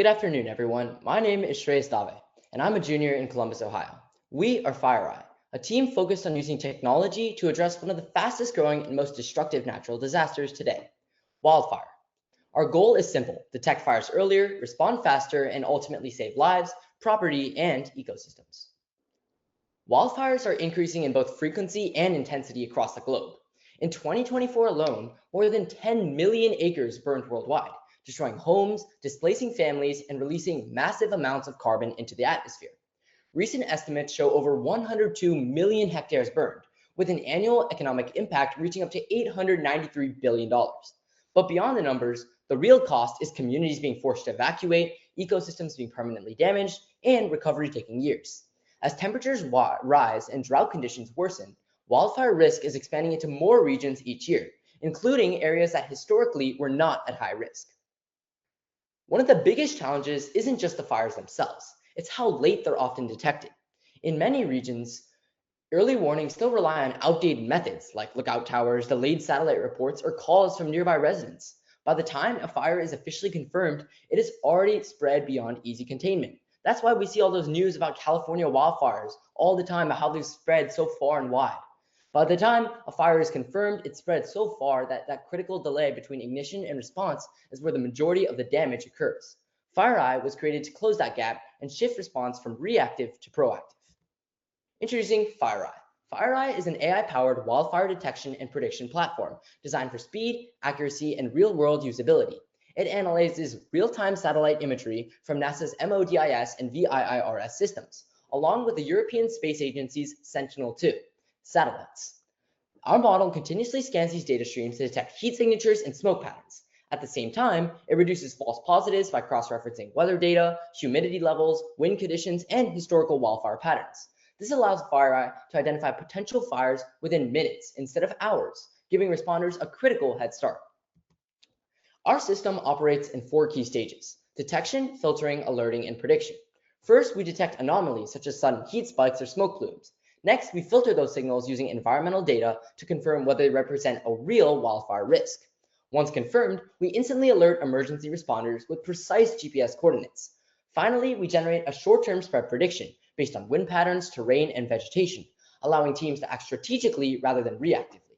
Good afternoon, everyone. My name is Shreyas Dave, and I'm a junior in Columbus, Ohio. We are FireEye, a team focused on using technology to address one of the fastest growing and most destructive natural disasters today, wildfire. Our goal is simple: detect fires earlier, respond faster, and ultimately save lives, property, and ecosystems. Wildfires are increasing in both frequency and intensity across the globe. In 2024 alone, more than 10 million acres burned worldwide, destroying homes, displacing families, and releasing massive amounts of carbon into the atmosphere. Recent estimates show over 102 million hectares burned, with an annual economic impact reaching up to $893 billion. But beyond the numbers, the real cost is communities being forced to evacuate, ecosystems being permanently damaged, and recovery taking years. As temperatures rise and drought conditions worsen, wildfire risk is expanding into more regions each year, including areas that historically were not at high risk. One of the biggest challenges isn't just the fires themselves, it's how late they're often detected. In many regions, early warnings still rely on outdated methods like lookout towers, delayed satellite reports, or calls from nearby residents. By the time a fire is officially confirmed, it has already spread beyond easy containment. That's why we see all those news about California wildfires all the time, about how they've spread so far and wide. By the time a fire is confirmed, it spreads so far that that critical delay between ignition and response is where the majority of the damage occurs. FireEye was created to close that gap and shift response from reactive to proactive. Introducing FireEye. FireEye is an AI-powered wildfire detection and prediction platform designed for speed, accuracy, and real-world usability. It analyzes real-time satellite imagery from NASA's MODIS and VIIRS systems, along with the European Space Agency's Sentinel-2 satellites. Our model continuously scans these data streams to detect heat signatures and smoke patterns. At the same time, it reduces false positives by cross-referencing weather data, humidity levels, wind conditions, and historical wildfire patterns. This allows FireEye to identify potential fires within minutes instead of hours, giving responders a critical head start. Our system operates in 4 key stages: detection, filtering, alerting, and prediction. First, we detect anomalies such as sudden heat spikes or smoke plumes. Next, we filter those signals using environmental data to confirm whether they represent a real wildfire risk. Once confirmed, we instantly alert emergency responders with precise GPS coordinates. Finally, we generate a short-term spread prediction based on wind patterns, terrain, and vegetation, allowing teams to act strategically rather than reactively.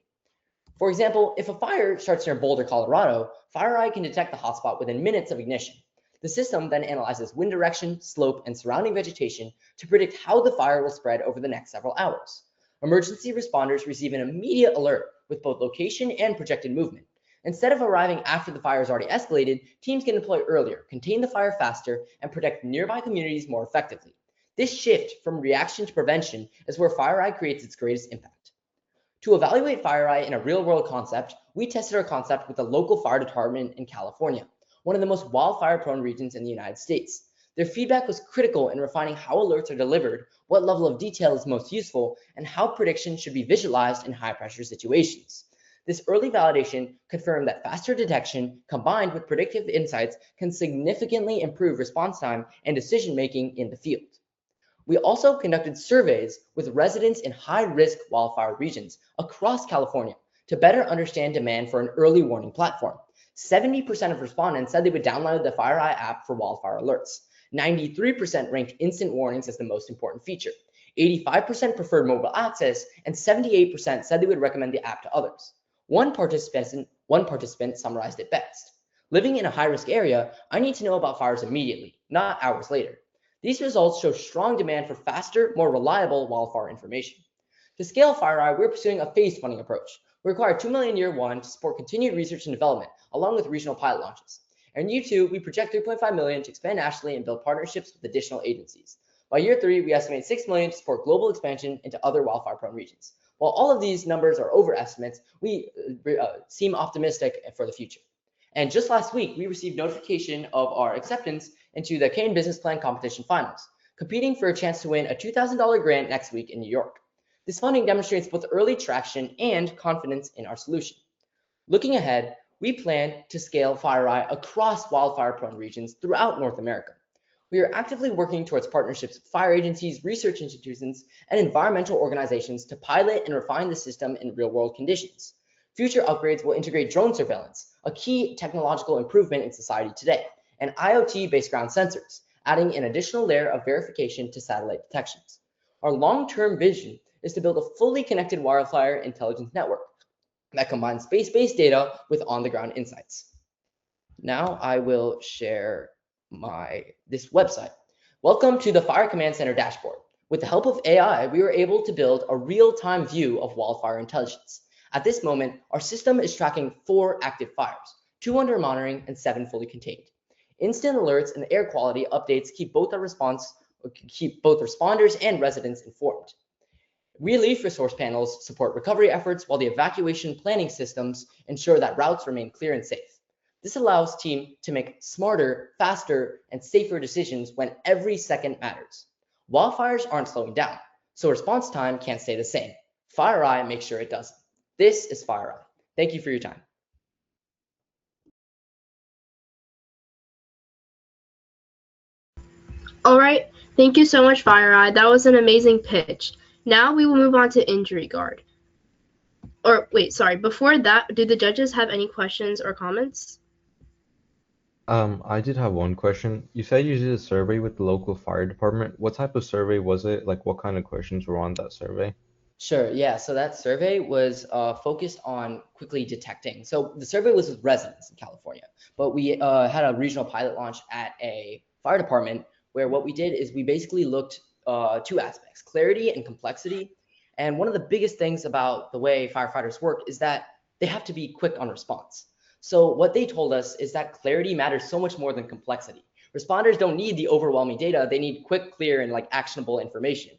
For example, if a fire starts near Boulder, Colorado, FireEye can detect the hotspot within minutes of ignition. The system then analyzes wind direction, slope, and surrounding vegetation to predict how the fire will spread over the next several hours. Emergency responders receive an immediate alert with both location and projected movement. Instead of arriving after the fire is already escalated, teams can deploy earlier, contain the fire faster, and protect nearby communities more effectively. This shift from reaction to prevention is where FireEye creates its greatest impact. To evaluate FireEye in a real-world concept, we tested our concept with the local fire department in California, one of the most wildfire-prone regions in the United States. Their feedback was critical in refining how alerts are delivered, what level of detail is most useful, and how prediction should be visualized in high-pressure situations. This early validation confirmed that faster detection combined with predictive insights can significantly improve response time and decision-making in the field. We also conducted surveys with residents in high-risk wildfire regions across California to better understand demand for an early warning platform. 70% of respondents said they would download the FireEye app for wildfire alerts. 93% ranked instant warnings as the most important feature. 85% preferred mobile access, and 78% said they would recommend the app to others. One participant summarized it best: "Living in a high-risk area, I need to know about fires immediately, not hours later." These results show strong demand for faster, more reliable wildfire information. To scale FireEye, we're pursuing a phased funding approach. We require $2 million in year 1 to support continued research and development, along with regional pilot launches. In year 2, we project $3.5 million to expand nationally and build partnerships with additional agencies. By year 3, we estimate $6 million to support global expansion into other wildfire-prone regions. While all of these numbers are overestimates, we seem optimistic for the future. And just last week, we received notification of our acceptance into the Kane Business Plan Competition Finals, competing for a chance to win a $2,000 grant next week in New York. This funding demonstrates both early traction and confidence in our solution. Looking ahead, we plan to scale FireEye across wildfire-prone regions throughout North America. We are actively working towards partnerships with fire agencies, research institutions, and environmental organizations to pilot and refine the system in real-world conditions. Future upgrades will integrate drone surveillance, a key technological improvement in society today, and IoT-based ground sensors, adding an additional layer of verification to satellite detections. Our long-term vision is to build a fully connected wildfire intelligence network that combines space-based data with on-the-ground insights. Now I will share this website. Welcome to the Fire Command Center dashboard. With the help of AI, we were able to build a real-time view of wildfire intelligence. At this moment, our system is tracking 4 active fires, 2 under monitoring and 7 fully contained. Instant alerts and air quality updates keep both responders and residents informed. Relief resource panels support recovery efforts while the evacuation planning systems ensure that routes remain clear and safe. This allows team to make smarter, faster, and safer decisions when every second matters. Wildfires aren't slowing down, so response time can't stay the same. FireEye makes sure it doesn't. This is FireEye. Thank you for your time. All right, thank you so much, FireEye. That was an amazing pitch. Now we will move on to Injury Guard. Or wait, sorry, before that, do the judges have any questions or comments? I did have one question. You said you did a survey with the local fire department. What type of survey was it? Like, what kind of questions were on that survey? Sure, yeah, so that survey was focused on quickly detecting. So the survey was with residents in California, but we had a regional pilot launch at a fire department where what we did is we basically looked 2 aspects, clarity and complexity. And one of the biggest things about the way firefighters work is that they have to be quick on response. So what they told us is that clarity matters so much more than complexity. Responders don't need the overwhelming data, they need quick, clear, and like actionable information.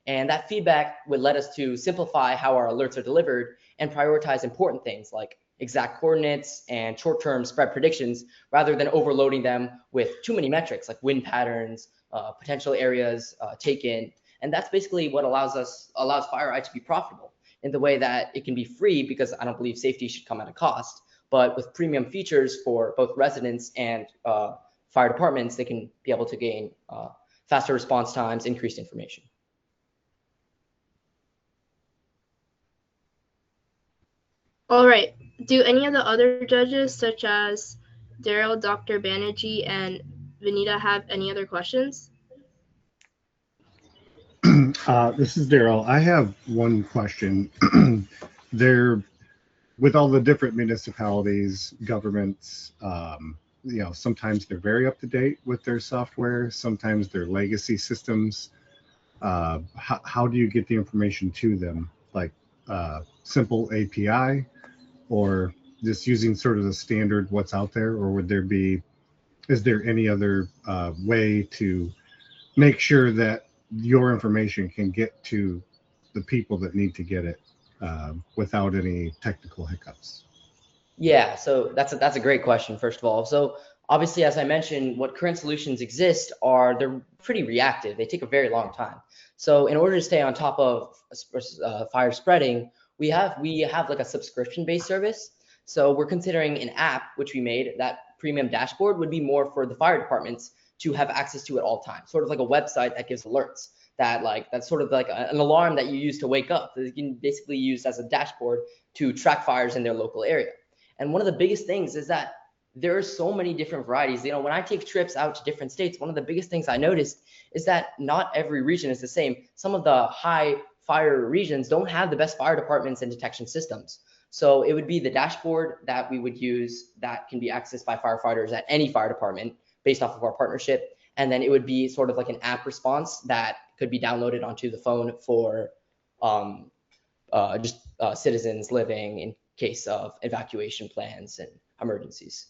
And that feedback would let us to simplify how our alerts are delivered and prioritize important things like exact coordinates and short-term spread predictions rather than overloading them with too many metrics like wind patterns, potential areas taken. And that's basically what allows FireEye to be profitable in the way that it can be free, because I don't believe safety should come at a cost, but with premium features for both residents and fire departments, they can be able to gain faster response times, increased information. All right, do any of the other judges, such as Daryl, Dr. Banerjee, and Vanita, have any other questions? This is Daryl. I have one question. There, with all the different municipalities, governments, sometimes they're very up to date with their software. Sometimes they're legacy systems. How do you get the information to them? Like simple API, or just using sort of the standard what's out there, or is there any other way to make sure that your information can get to the people that need to get it without any technical hiccups? Yeah, so that's a great question, first of all. So obviously, as I mentioned, what current solutions exist they're pretty reactive. They take a very long time. So in order to stay on top of fire spreading, we have like a subscription-based service. So we're considering an app which we made. That premium dashboard would be more for the fire departments to have access to at all times, sort of like a website that gives alerts. That's sort of like an alarm that you use to wake up, that you can basically use as a dashboard to track fires in their local area. And one of the biggest things is that there are so many different varieties. When I take trips out to different states, one of the biggest things I noticed is that not every region is the same. Some of the high fire regions don't have the best fire departments and detection systems. So it would be the dashboard that we would use that can be accessed by firefighters at any fire department based off of our partnership. And then it would be sort of like an app response that could be downloaded onto the phone for citizens living in case of evacuation plans and emergencies.